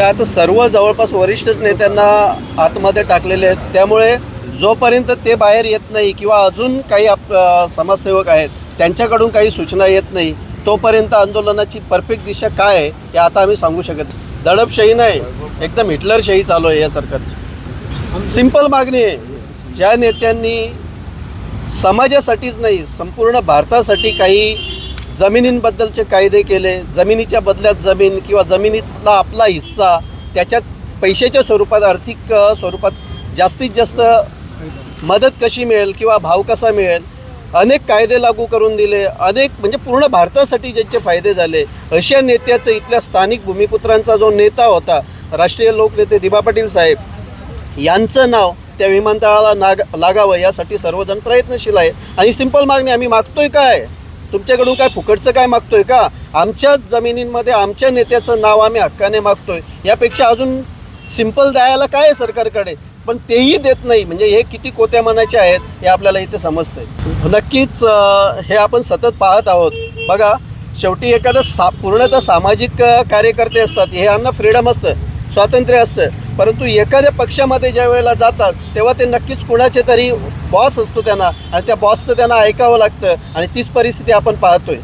का आता सर्व जवळपास वरिष्ठ नेत्यांना आतमध्ये टाकलेले आहेत, त्यामुळे जोपर्यंत ते बाहेर येत नाही किंवा अजून काही समाजसेवक आहेत त्यांच्याकडून काही सूचना येत नाही तोपर्यंत आंदोलनाची परफेक्ट दिशा काय आहे हे आता आम्ही सांगू शकत नाही. दडपशाही नाही, एकदम हिटलरशाही चालू आहे या सरकारची. सिंपल मागणी आहे, ज्या नेत्यांनी समाजासाठीच नाही संपूर्ण भारतासाठी काही जमिनींबद्दलचे कायदे केले, जमिनीच्या बदल्यात जमीन किंवा जमिनीतला आपला हिस्सा त्याच्यात पैशाच्या स्वरूपात आर्थिक स्वरूपात जास्तीत जास्त मदत कशी मिळेल किंवा भाव कसा मिळेल, अनेक कायदे लागू करून दिले, अनेक म्हणजे पूर्ण भारतासाठी ज्यांचे फायदे झाले अशा नेत्याचं इथल्या स्थानिक भूमिपुत्रांचा जो नेता होता राष्ट्रीय लोकनेते दिबा पाटील साहेब यांचं नाव त्या विमानतळाला लागावं यासाठी सर्वजण प्रयत्नशील आहे. आणि सिंपल मागणी आम्ही मागतोय काय, तुमच्याकडून काय फुकटचं काय मागतोय का? आमच्याच जमिनींमध्ये आमच्या नेत्याचं नाव आम्ही हक्काने मागतोय, यापेक्षा अजून सिंपल द्यायला काय आहे सरकारकडे? पण तेही देत नाही, म्हणजे हे किती कोत्या मनाचे आहेत हे आपल्याला इथे समजतंय. नक्कीच हे आपण सतत पाहत आहोत. बघा, शेवटी एखादं पूर्णतः सामाजिक कार्यकर्ते असतात, हे यांना फ्रीडम असतं, स्वातंत्र्य असतं, परंतु एखाद्या पक्षामध्ये ज्या वेळेला जातात तेव्हा ते नक्कीच कुणाचे तरी बॉस असतो त्यांना, आणि त्या बॉसचं त्यांना ऐकावं लागतं, आणि तीच परिस्थिती आपण पाहतोय.